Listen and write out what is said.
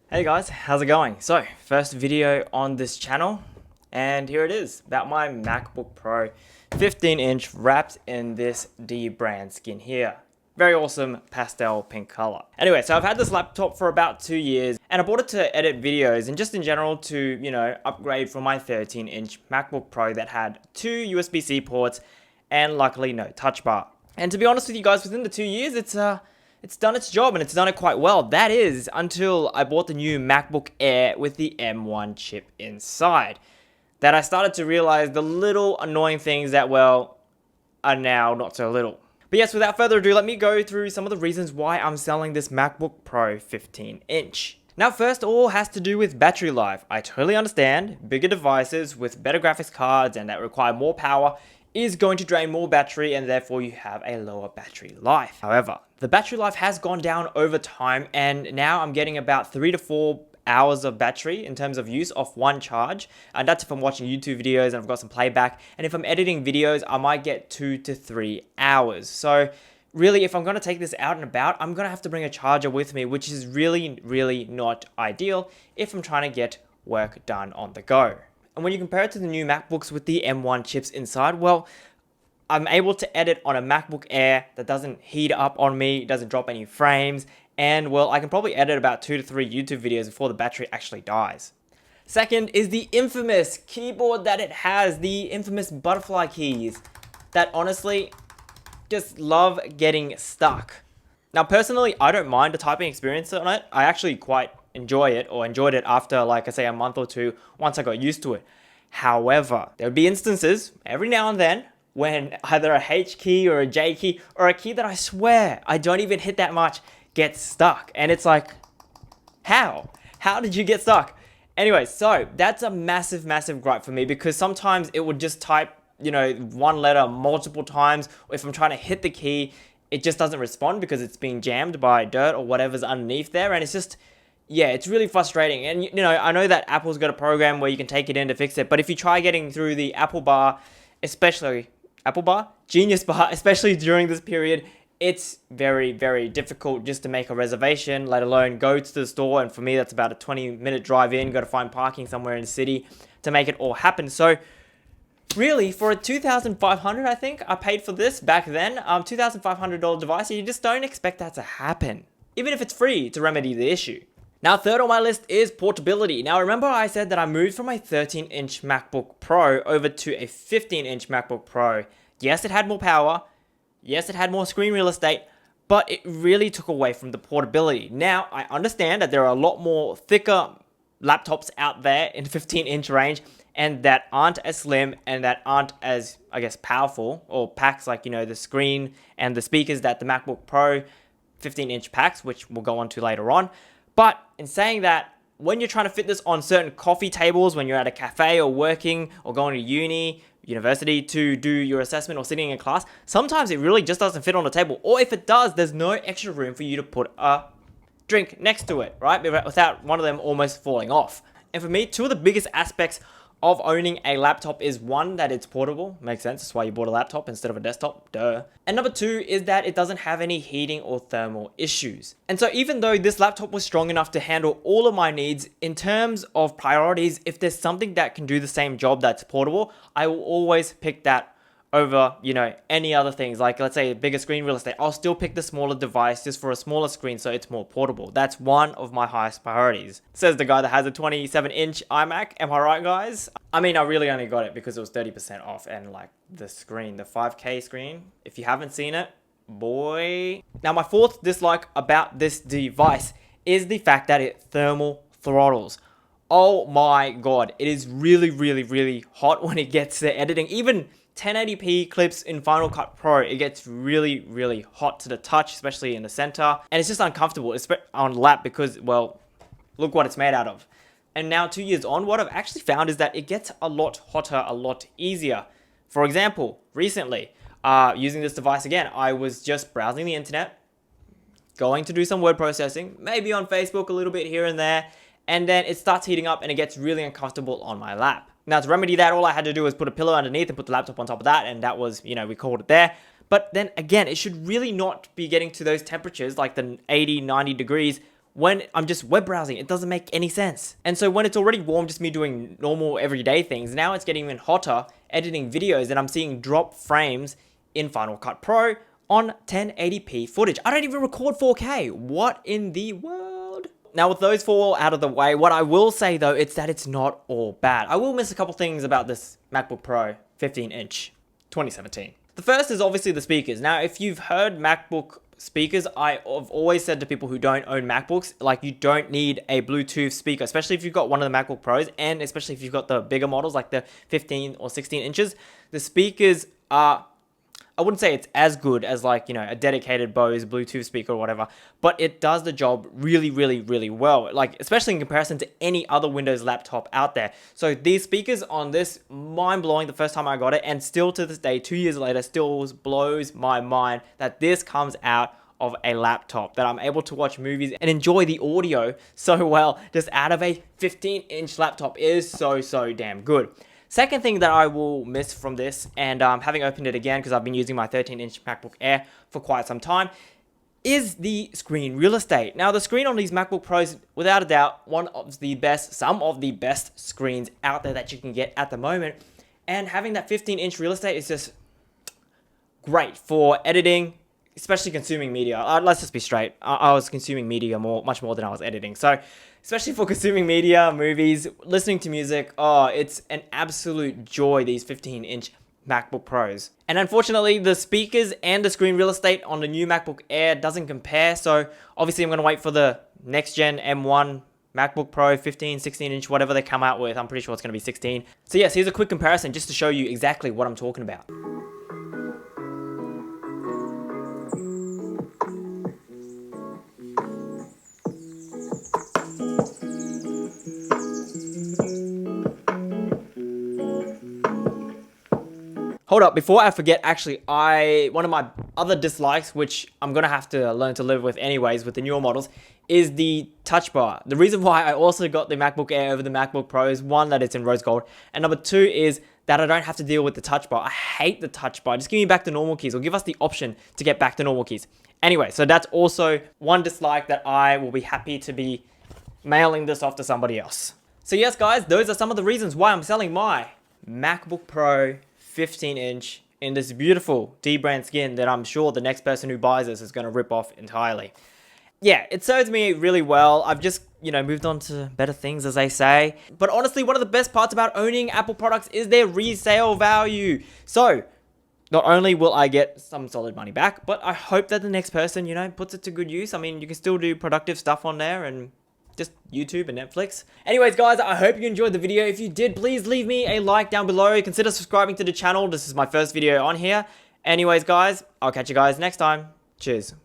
Hey guys, how's it going? So, first video on this channel, and here it is, about my MacBook Pro 15-inch wrapped in this D brand skin here. Very awesome pastel pink color. Anyway, so I've had this laptop for about 2 years, and I bought it to edit videos and just in general to, upgrade from my 13-inch MacBook Pro that had 2 USB-C ports and luckily no touch bar. And to be honest with you guys, within the 2 years, it's done its job and it's done it quite well. That is until I bought the new MacBook Air with the M1 chip inside. That I started to realize the little annoying things that, well, are now not so little. But yes, without further ado, let me go through some of the reasons why I'm selling this MacBook Pro 15-inch. Now first, all has to do with battery life. I totally understand bigger devices with better graphics cards and that require more power is going to drain more battery and therefore you have a lower battery life. However, the battery life has gone down over time and now I'm getting about 3 to 4 hours of battery in terms of use off one charge, and that's if I'm watching YouTube videos and I've got some playback, and if I'm editing videos I might get 2 to 3 hours. So really, if I'm going to take this out and about, I'm going to have to bring a charger with me, which is really not ideal if I'm trying to get work done on the go. And when you compare it to the new MacBooks with the M1 chips inside, well, I'm able to edit on a MacBook Air that doesn't heat up on me, doesn't drop any frames, and well, I can probably edit about 2 to 3 YouTube videos before the battery actually dies. Second is the infamous keyboard that it has, the infamous butterfly keys that honestly just love getting stuck. Now personally, I don't mind the typing experience on it. I actually quite enjoy it, or enjoyed it after, like I say, a month or two once I got used to it. However, there would be instances every now and then when either a H key or a J key or a key that I swear I don't even hit that much gets stuck. And it's like, how? How did you get stuck? Anyway, so that's a massive gripe for me because sometimes it would just type, one letter multiple times. Or if I'm trying to hit the key, it just doesn't respond because it's being jammed by dirt or whatever's underneath there. And it's just, yeah, it's really frustrating. And, I know that Apple's got a program where you can take it in to fix it. But if you try getting through the Apple Bar, especially Genius Bar, especially during this period, it's very difficult just to make a reservation, let alone go to the store. And for me, that's about a 20-minute drive in. Got to find parking somewhere in the city to make it all happen. So really, for a $2,500, I think I paid for this back then, $2,500 device, you just don't expect that to happen, even if it's free to remedy the issue. Now, third on my list is portability. Now, remember I said that I moved from my 13-inch MacBook Pro over to a 15-inch MacBook Pro. Yes, it had more power. Yes, it had more screen real estate, but it really took away from the portability. Now, I understand that there are a lot more thicker laptops out there in the 15-inch range and that aren't as slim and that aren't as, I guess, powerful, or packs like, the screen and the speakers that the MacBook Pro 15-inch packs, which we'll go on to later on. But in saying that, when you're trying to fit this on certain coffee tables, when you're at a cafe or working or going to university to do your assessment or sitting in class, sometimes it really just doesn't fit on the table. Or if it does, there's no extra room for you to put a drink next to it, right? Without one of them almost falling off. And for me, two of the biggest aspects of owning a laptop is one, that it's portable. Makes sense. That's why you bought a laptop instead of a desktop. Duh. And number two is that it doesn't have any heating or thermal issues. And so even though this laptop was strong enough to handle all of my needs, in terms of priorities, if there's something that can do the same job that's portable, I will always pick that over, any other things. Like, let's say, bigger screen real estate. I'll still pick the smaller device just for a smaller screen so it's more portable. That's one of my highest priorities. Says the guy that has a 27-inch iMac. Am I right, guys? I mean, I really only got it because it was 30% off, and like the screen, the 5K screen, if you haven't seen it, boy. Now, my fourth dislike about this device is the fact that it thermal throttles. Oh my God, it is really hot when it gets to editing. Even 1080p clips in Final Cut Pro, it gets really hot to the touch, especially in the center. And it's just uncomfortable, especially on lap because, well, look what it's made out of. And now 2 years on, what I've actually found is that it gets a lot hotter, a lot easier. For example, recently, using this device again, I was just browsing the internet, going to do some word processing, maybe on Facebook a little bit here and there, and then it starts heating up and it gets really uncomfortable on my lap. Now, to remedy that, all I had to do was put a pillow underneath and put the laptop on top of that, and that was, we called it there. But then again, it should really not be getting to those temperatures, like the 80, 90 degrees, when I'm just web browsing. It doesn't make any sense. And so when it's already warm, just me doing normal everyday things, now it's getting even hotter editing videos, and I'm seeing drop frames in Final Cut Pro on 1080p footage. I don't even record 4K. What in the world? Now, with those four out of the way, what I will say though, it's that it's not all bad. I will miss a couple things about this MacBook Pro 15-inch 2017. The first is obviously the speakers. Now, if you've heard MacBook speakers, I've always said to people who don't own MacBooks, like, you don't need a Bluetooth speaker, especially if you've got one of the MacBook Pros, and especially if you've got the bigger models like the 15 or 16 inches. The speakers are, I wouldn't say it's as good as, like, you know, a dedicated Bose Bluetooth speaker or whatever, but it does the job really, really, really well, like, especially in comparison to any other Windows laptop out there. So these speakers on this, mind-blowing the first time I got it, and still to this day, 2 years later, still blows my mind that this comes out of a laptop, that I'm able to watch movies and enjoy the audio so well just out of a 15-inch laptop. Is so damn good. Second thing that I will miss from this, and having opened it again because I've been using my 13-inch MacBook Air for quite some time, is the screen real estate. Now, the screen on these MacBook Pros, without a doubt, some of the best screens out there that you can get at the moment. And having that 15-inch real estate is just great for editing, especially consuming media. Let's just be straight. I was consuming media much more than I was editing. So, especially for consuming media, movies, listening to music, oh, it's an absolute joy, these 15-inch MacBook Pros. And unfortunately, the speakers and the screen real estate on the new MacBook Air doesn't compare. So, obviously, I'm going to wait for the next-gen M1 MacBook Pro 15, 16-inch, whatever they come out with. I'm pretty sure it's going to be 16. So, yes, here's a quick comparison just to show you exactly what I'm talking about. Hold up, before I forget, actually, one of my other dislikes, which I'm going to have to learn to live with anyways with the newer models, is the touch bar. The reason why I also got the MacBook Air over the MacBook Pro is, one, that it's in rose gold, and number two is that I don't have to deal with the touch bar. I hate the touch bar. Just give me back the normal keys, or give us the option to get back to normal keys. Anyway, so that's also one dislike that I will be happy to be mailing this off to somebody else. So yes, guys, those are some of the reasons why I'm selling my MacBook Pro 15-inch in this beautiful D-brand skin that I'm sure the next person who buys this is going to rip off entirely. Yeah, it serves me really well. I've just, you know, moved on to better things, as they say. But honestly, one of the best parts about owning Apple products is their resale value. So, not only will I get some solid money back, but I hope that the next person, you know, puts it to good use. I mean, you can still do productive stuff on there and just YouTube and Netflix. Anyways, guys, I hope you enjoyed the video. If you did, please leave me a like down below. Consider subscribing to the channel. This is my first video on here. Anyways, guys, I'll catch you guys next time. Cheers.